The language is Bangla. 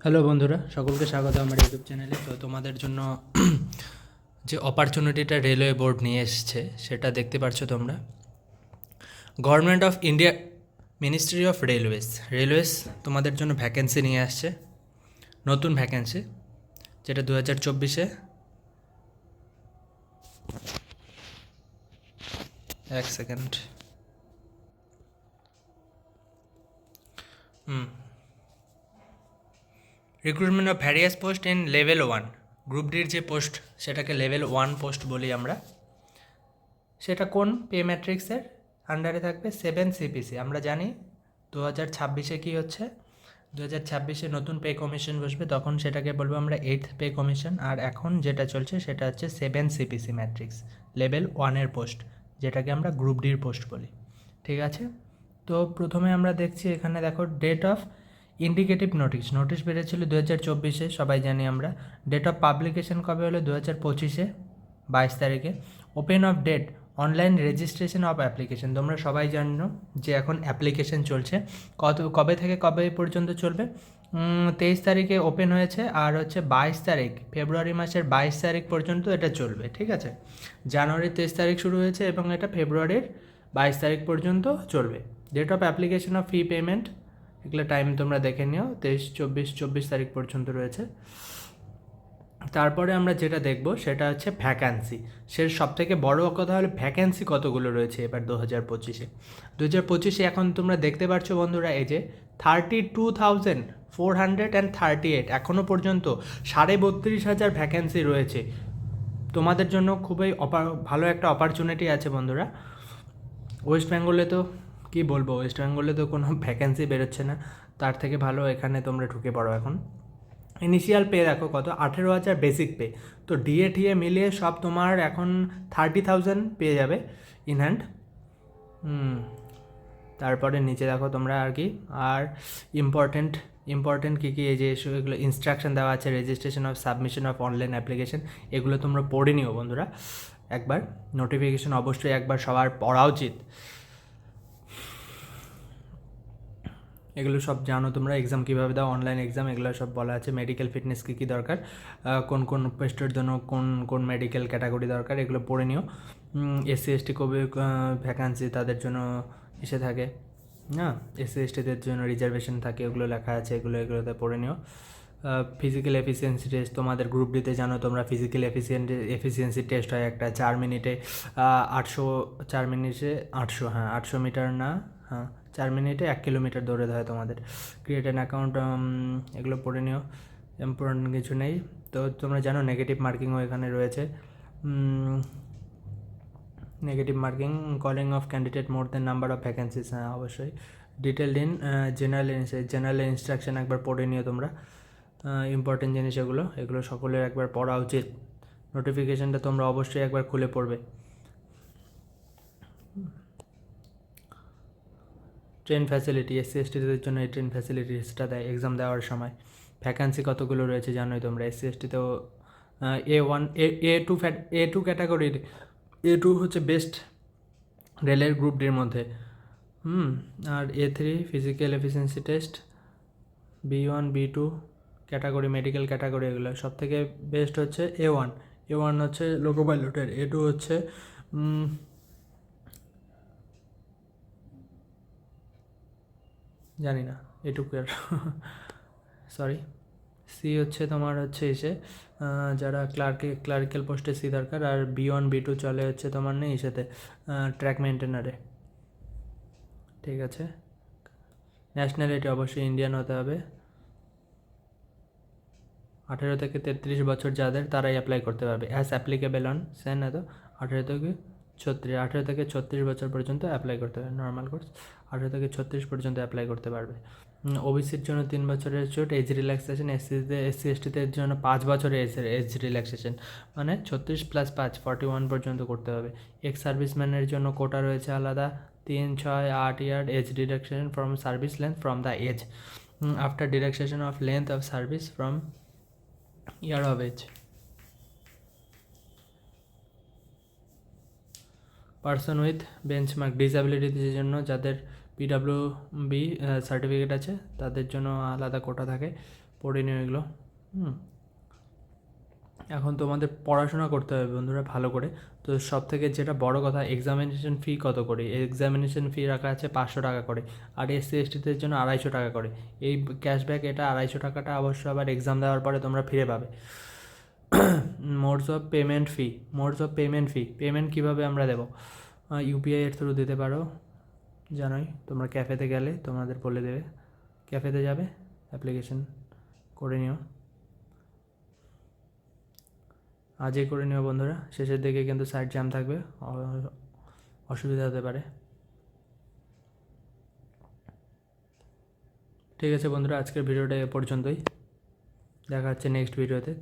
হ্যালো বন্ধুরা, সকলকে স্বাগত আমার ইউটিউব চ্যানেলে। তো তোমাদের জন্য যে অপরচুনিটিটা রেলওয়ে বোর্ড নিয়ে এসছে সেটা দেখতে পাচ্ছ তোমরা। Government of India, ministry of railways তোমাদের জন্য ভ্যাকেন্সি নিয়ে আসছে, নতুন ভ্যাকেন্সি, যেটা 2024-এ। এক second. Recruitment of various post in level 1। Group ডির যে পোস্ট সেটাকে লেভেল 1 পোস্ট বলি আমরা। সেটা কোন পে ম্যাট্রিক্সের আন্ডারে থাকবে? 7 সিপিসি। আমরা জানি 2026-এ কী হচ্ছে, 2026-এ নতুন পে কমিশন বসবে, তখন সেটাকে বলবো আমরা 8th পে কমিশন। আর এখন যেটা চলছে সেটা হচ্ছে 7 সিপিসি ম্যাট্রিক্স, লেভেল 1-এর পোস্ট, যেটাকে আমরা গ্রুপ ডির পোস্ট বলি। ঠিক আছে, তো প্রথমে আমরা দেখছি এখানে দেখো, ডেট অফ ইন্ডিকেটিভ নোটিশ বেরিয়েছিল 2024-এ, সবাই জানি আমরা। ডেট অফ পাবলিকেশন কবে হলো? 2025-এ 22 তারিখে। Open of date online registration of application. তোমরা সবাই জানো যে এখন অ্যাপ্লিকেশন চলছে। কবে থেকে কবে পর্যন্ত চলবে? 23 তারিখে ওপেন হয়েছে, আর হচ্ছে 22 তারিখ, ফেব্রুয়ারি মাসের 22 তারিখ পর্যন্ত এটা চলবে। ঠিক আছে, জানুয়ারির 23 তারিখ শুরু হয়েছে এবং এটা ফেব্রুয়ারির 22 তারিখ পর্যন্ত চলবে। Date of application of fee payment, এগুলো টাইম তোমরা দেখে নিও, 23, 24 তারিখ পর্যন্ত রয়েছে। তারপরে আমরা যেটা দেখব সেটা হচ্ছে ভ্যাকান্সি। সে সবথেকে বড় কথা হলো ভ্যাকান্সি কতগুলো রয়েছে এবার 2025-এ এখন তোমরা দেখতে পাচ্ছ বন্ধুরা, এই যে 32,438 এখনও পর্যন্ত 32,500 ভ্যাকান্সি রয়েছে। তোমাদের জন্য খুবই ভালো একটা অপরচুনিটি আছে বন্ধুরা। ওয়েস্ট বেঙ্গলে তো কী বলবো, ওয়েস্ট বেঙ্গলে তো কোনো ভ্যাকেন্সি বেরোচ্ছে না, তার থেকে ভালো এখানে তোমরা ঢুকে পড়ো এখন। ইনিশিয়াল পে দেখো কত, 18,000 বেসিক পে। তো ডিএ টিএ মিলিয়ে সব তোমার এখন 30,000 পেয়ে যাবে ইন হ্যান্ড। তারপরে নিচে দেখো তোমরা আর কি, আর ইম্পর্টেন্ট কী কী, এই যে এগুলো ইনস্ট্রাকশন দেওয়া আছে, registration of submission of online application, এগুলো তোমরা পড়ে নিও বন্ধুরা একবার। নোটিফিকেশন অবশ্যই একবার সবার পড়া উচিত। এগুলো সব জানো তোমরা, এক্সাম কীভাবে দাও, অনলাইন এক্সাম, এগুলো সব বলা আছে। মেডিকেল ফিটনেস কী কী দরকার, কোন কোন পোস্টের জন্য কোন কোন মেডিকেল ক্যাটাগরি দরকার, এগুলো পড়ে নিও। এসসি এসটি কবে ভ্যাকান্সি তাদের জন্য এসে থাকে, হ্যাঁ, এসসি এসটিদের জন্য রিজার্ভেশন থাকে, ওগুলো লেখা আছে, এগুলোতে পড়ে নিও। ফিজিক্যাল এফিসিয়েন্সি টেস্ট তোমাদের গ্রুপ ডিতে জানো তোমরা, ফিজিক্যাল এফিসিয়েন্সি টেস্ট হয় একটা, 4 মিনিটে 800, 4 মিনিটে 800, হ্যাঁ 800 মিটার না, হ্যাঁ 4 মিনিটে 1 কিলোমিটার দৌড়াতে হয় তোমাদের। ক্রিয়েট অ্যান অ্যাকাউন্ট, এগুলো পড়ে নিও, ইম্পর্টেন্ট কিছু নেই। তো তোমরা জানো নেগেটিভ মার্কিংও এখানে রয়েছে। Negative marking, calling of candidate more than number of vacancies, হ্যাঁ অবশ্যই। ডিটেলড ইন জেনারেল ইনস্ট্রাকশন একবার পড়ে নিও তোমরা, ইম্পর্টেন্ট জিনিস এগুলো সকলের একবার পড়া উচিত। নোটিফিকেশানটা তোমরা অবশ্যই একবার খুলে পড়বে। ট্রেন ফ্যাসিলিটি, এসসি এসটিদের জন্য এই ট্রেন ফ্যাসিলিটিসটা দেয় এক্সাম দেওয়ার সময়। ভ্যাকান্সি কতগুলো রয়েছে জানোই তোমরা, এসসি এসটিতেও A1 A2 ক্যাটাগরির, A2 হচ্ছে বেস্ট রেলের গ্রুপ ডির মধ্যে। আর A3 physical efficiency test, B1 B2 category, medical category, এগুলো সব থেকে বেস্ট হচ্ছে A1 হচ্ছে লোকো পাইলটের, A2 হচ্ছে জানি না এটুকু আর সরি। সি হচ্ছে তোমার হচ্ছে এসে যারা ক্লারিক্যাল পোস্টে সি দরকার, আর B1 B2 চলে হচ্ছে তোমার নেই সাথে ট্র্যাক মেনটেনারে। ঠিক আছে, ন্যাশনালিটি অবশ্যই ইন্ডিয়ান হতে হবে। 18 থেকে 33 বছর যাদের, তারাই অ্যাপ্লাই করতে পারবে। অ্যাজ অ্যাপ্লিকেবল অন সেন, এত 18 থেকে 36 বছর পর্যন্ত অ্যাপ্লাই করতে পারবে। নর্মাল কোর্স 18 থেকে 36 পর্যন্ত অ্যাপ্লাই করতে পারবে। ওবিসির জন্য 3 বছরের ছুট, এজ রিল্যাক্সেশন। এসসি এসটিদের জন্য 5 বছরের এজ রিল্যাক্সেশন, মানে 36 + 5 41 পর্যন্ত করতে হবে। এক্স সার্ভিসম্যানের জন্য কোটা রয়েছে আলাদা, 3, 6, 8 year age deduction from service length from the age, after deduction of length of service from year of age. Person with benchmark, ডিসএবিলিটির জন্য যাদের PWB সার্টিফিকেট আছে তাদের জন্য আলাদা কোটা থাকে, পড়ে নিও এগুলো। এখন তোমাদের পড়াশোনা করতে হবে বন্ধুরা ভালো করে। তো সব থেকে যেটা বড় কথা, এক্সামিনেশন ফি কত করে? এক্সামিনেশন ফি রাখা আছে 500 টাকা করে, আর SC/STদের জন্য 250 টাকা করে। এই ক্যাশব্যাক, এটা 250 টাকাটা অবশ্য আবার এক্সাম দেওয়ার পরে তোমরা ফিরে পাবে। Modes of payment fee, payment কীভাবে আমরা দেবো? UPI এর থ্রু দিতে পারো, জানোই। তোমরা ক্যাফেতে গেলে তোমাদের বলে দেবে, ক্যাফেতে যাবে, অ্যাপ্লিকেশন করে নিও, আজই করে নিও বন্ধুরা। শেষের দিকে কিন্তু সাইড জ্যাম থাকবে, অসুবিধা হতে পারে। ঠিক আছে বন্ধুরা, আজকের ভিডিওটা এ পর্যন্তই, দেখা হচ্ছে নেক্সট ভিডিওতে।